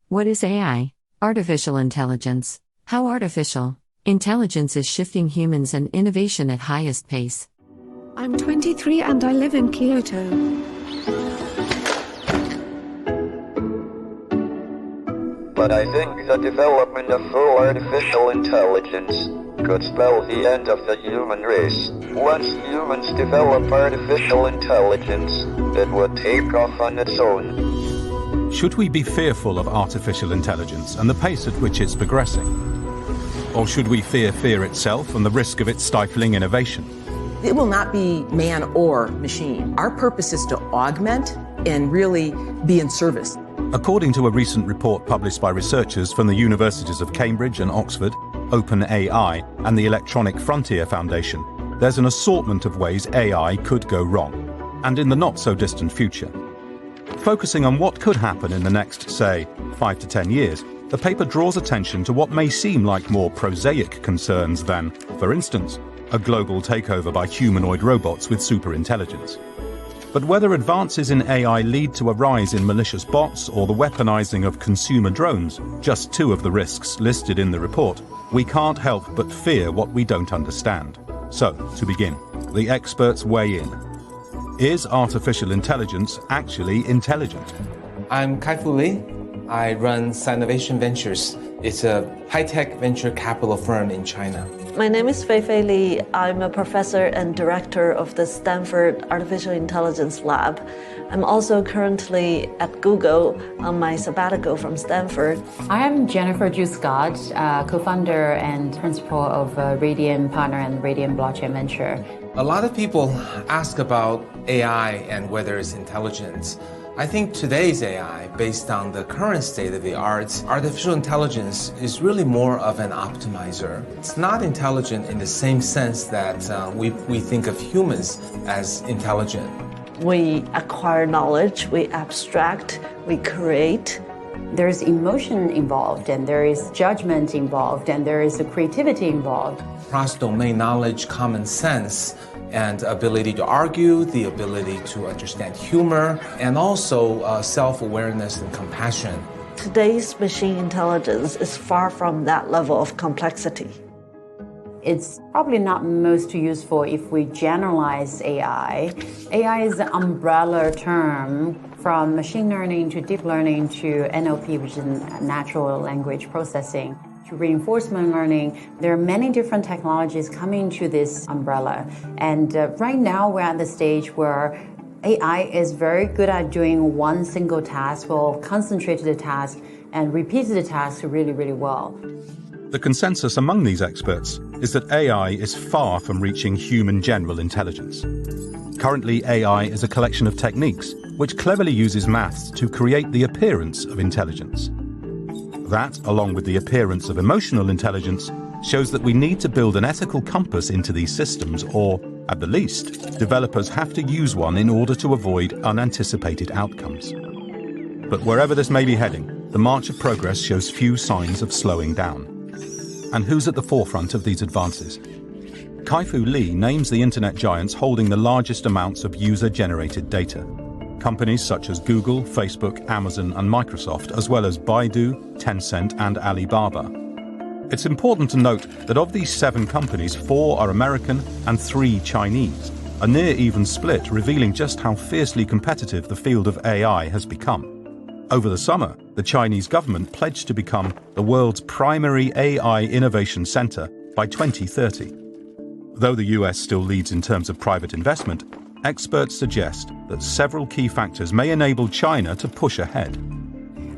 What is AI? Artificial intelligence. How artificial intelligence is shifting humans and innovation at highest pace. I'm 23 and I live in Kyoto. But I think the development of full artificial intelligence could spell the end of the human race. Once humans develop artificial intelligence, it would take off on its own. Should we be fearful of artificial intelligence and the pace at which it's progressing? Or should we fear fear itself and the risk of its stifling innovation? It will not be man or machine. Our purpose is to augment and really be in service. According to a recent report published by researchers from the universities of Cambridge and Oxford, OpenAI, and the Electronic Frontier Foundation, there's an assortment of ways AI could go wrong, and in the not-so-distant future. Focusing on what could happen in the next, say, 5 to 10 years, the paper draws attention to what may seem like more prosaic concerns than, for instance, a global takeover by humanoid robots with superintelligence. But whether advances in AI lead to a rise in malicious bots or the weaponizing of consumer drones, just two of the risks listed in the report, we can't help but fear what we don't understand. So, to begin, the experts weigh in. Is artificial intelligence actually intelligent? I'm Kai-Fu Lee. I run Sinovation Ventures. It's a high-tech venture capital firm in China. My name is Fei Li. I'm a professor and director of the Stanford Artificial Intelligence Lab. I'm also currently at Google on my sabbatical from Stanford. I'm Jennifer Ju Scott, co-founder and principal of Radian Partner and Radian Blockchain Venture. A lot of people ask about AI and whether it's intelligent. I think today's AI, based on the current state of the art, artificial intelligence is really more of an optimizer. It's not intelligent in the same sense that we think of humans as intelligent. We acquire knowledge, we abstract, we create. There's emotion involved, and there is judgment involved, and there is a creativity involved. Cross-domain knowledge, common sense, and ability to argue, the ability to understand humor, and also self-awareness and compassion. Today's machine intelligence is far from that level of complexity. It's probably not most useful if we generalize AI. AI is an umbrella term from machine learning to deep learning to NLP, which is natural language processing, to reinforcement learning. There are many different technologies coming to this umbrella. And right now we're at the stage where AI is very good at doing one single task, or concentrated the task and repeated the task really, really well. The consensus among these experts is that AI is far from reaching human general intelligence. Currently, AI is a collection of techniques which cleverly uses maths to create the appearance of intelligence. That, along with the appearance of emotional intelligence, shows that we need to build an ethical compass into these systems, or, at the least, developers have to use one in order to avoid unanticipated outcomes. But wherever this may be heading, the march of progress shows few signs of slowing down. And who's at the forefront of these advances? Kai-Fu Lee names the internet giants holding the largest amounts of user-generated data. Companies such as Google, Facebook, Amazon, and Microsoft, as well as Baidu, Tencent, and Alibaba. It's important to note that of these 7 companies, 4 are American and 3 Chinese, a near even split revealing just how fiercely competitive the field of AI has become. Over the summer, the Chinese government pledged to become the world's primary AI innovation center by 2030. Though the US still leads in terms of private investment, experts suggest that several key factors may enable China to push ahead.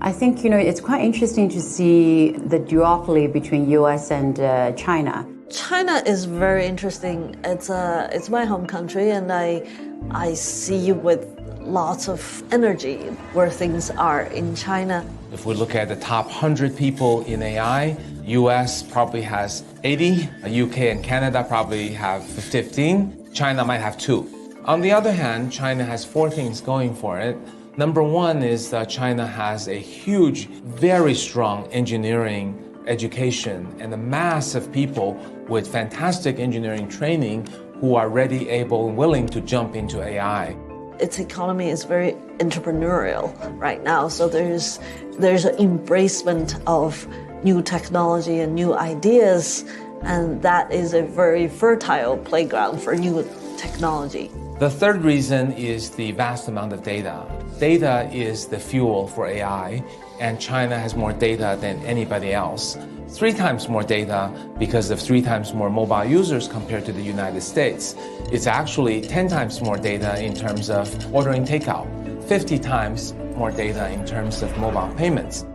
I think, it's quite interesting to see the duopoly between US and China. China is very interesting. It's my home country, and I see with lots of energy where things are in China. If we look at the top 100 people in AI, US probably has 80, UK and Canada probably have 15, China might have 2. On the other hand, China has 4 things going for it. Number 1 is that China has a huge, very strong engineering education and a mass of people with fantastic engineering training who are ready, able, and willing to jump into AI. its economy is very entrepreneurial right now. So there's an embracement of new technology and new ideas, and that is a very fertile playground for new technology. The third reason is the vast amount of data. Data is the fuel for AI, and China has more data than anybody else. 3 times more data because of 3 times more mobile users compared to the United States. It's actually 10 times more data in terms of ordering takeout, 50 times more data in terms of mobile payments.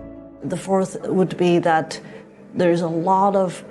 The fourth would be that there's a lot of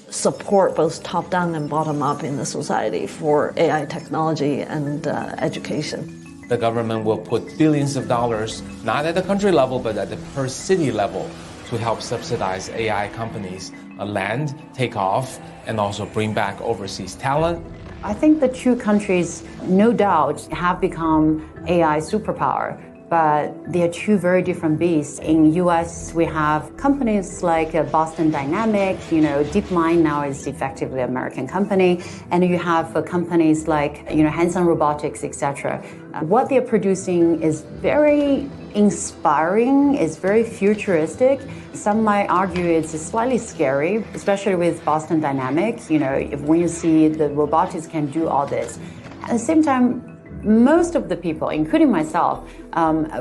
support, both top-down and bottom-up in the society for AI technology and education. The government will put billions of dollars, not at the country level, but at the per city level, to help subsidize AI companies land, take off, and also bring back overseas talent. I think the two countries, no doubt, have become AI superpower, but they are two very different beasts. In US, we have companies like Boston Dynamics, DeepMind now is effectively an American company, and you have companies like, Hanson Robotics, etc. What they're producing is very inspiring, it's very futuristic. Some might argue it's slightly scary, especially with Boston Dynamics, when you see the robotics can do all this. At the same time, most of the people, including myself,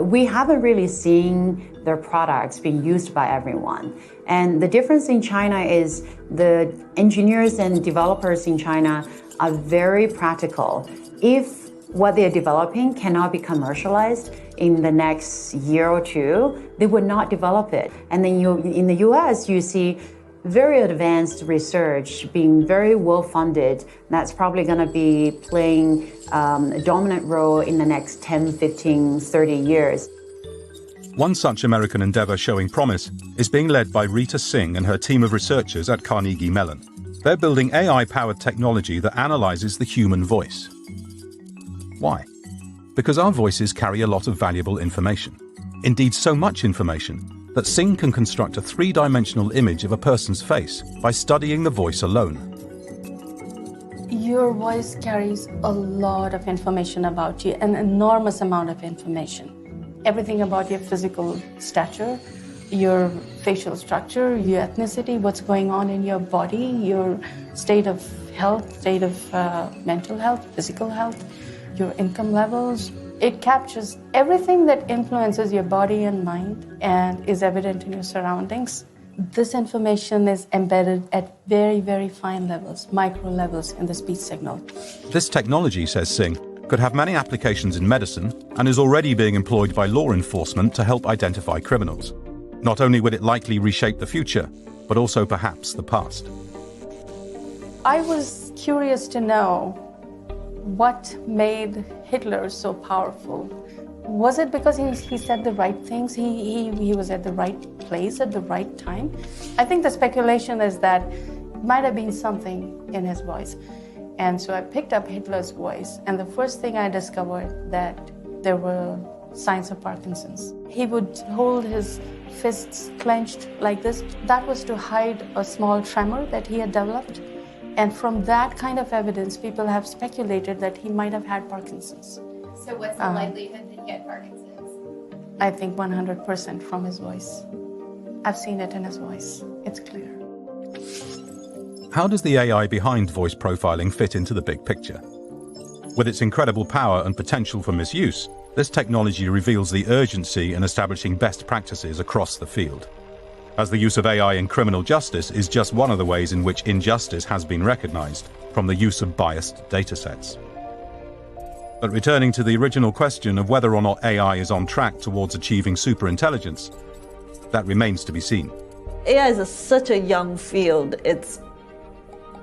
we haven't really seen their products being used by everyone. And the difference in China is the engineers and developers in China are very practical. If what they're developing cannot be commercialized in the next year or two, they would not develop it. And then in the US, you see very advanced research being very well funded. That's probably going to be playing a dominant role in the next 10, 15, 30 years. One such American endeavor showing promise is being led by Rita Singh and her team of researchers at Carnegie Mellon. They're building AI-powered technology that analyzes the human voice. Why? Because our voices carry a lot of valuable information. Indeed, so much information that Singh can construct a 3-dimensional image of a person's face by studying the voice alone. Your voice carries a lot of information about you, an enormous amount of information. Everything about your physical stature, your facial structure, your ethnicity, what's going on in your body, your state of health, state of mental health, physical health, your income levels. It captures everything that influences your body and mind and is evident in your surroundings. This information is embedded at very, very fine levels, micro levels in the speech signal. This technology, says Singh, could have many applications in medicine and is already being employed by law enforcement to help identify criminals. Not only would it likely reshape the future, but also perhaps the past. I was curious to know what made Hitler so powerful. Was it because he said the right things? He was at the right place at the right time? I think the speculation is that it might have been something in his voice. And so I picked up Hitler's voice, and the first thing I discovered that there were signs of Parkinson's. He would hold his fists clenched like this. That was to hide a small tremor that he had developed. And from that kind of evidence, people have speculated that he might have had Parkinson's. So what's the likelihood that he had Parkinson's? I think 100% from his voice. I've seen it in his voice. It's clear. How does the AI behind voice profiling fit into the big picture? With its incredible power and potential for misuse, this technology reveals the urgency in establishing best practices across the field. As the use of AI in criminal justice is just one of the ways in which injustice has been recognized from the use of biased datasets. But returning to the original question of whether or not AI is on track towards achieving superintelligence, that remains to be seen. AI is such a young field. It's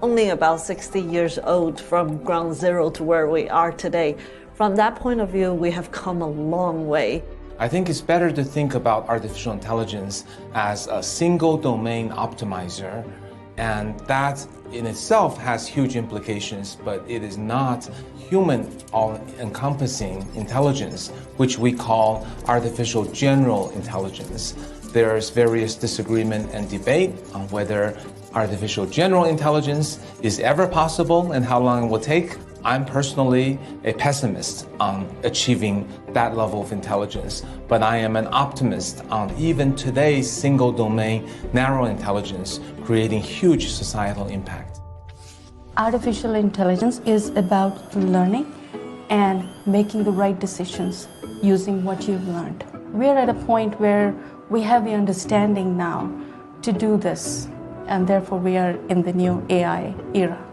only about 60 years old from ground zero to where we are today. From that point of view, we have come a long way. I think it's better to think about artificial intelligence as a single domain optimizer, and that in itself has huge implications, but it is not human all-encompassing intelligence, which we call artificial general intelligence. There's various disagreement and debate on whether artificial general intelligence is ever possible and how long it will take. I'm personally a pessimist on achieving that level of intelligence, but I am an optimist on even today's single domain, narrow intelligence, creating huge societal impact. Artificial intelligence is about learning and making the right decisions using what you've learned. We're at a point where we have the understanding now to do this, and therefore we are in the new AI era.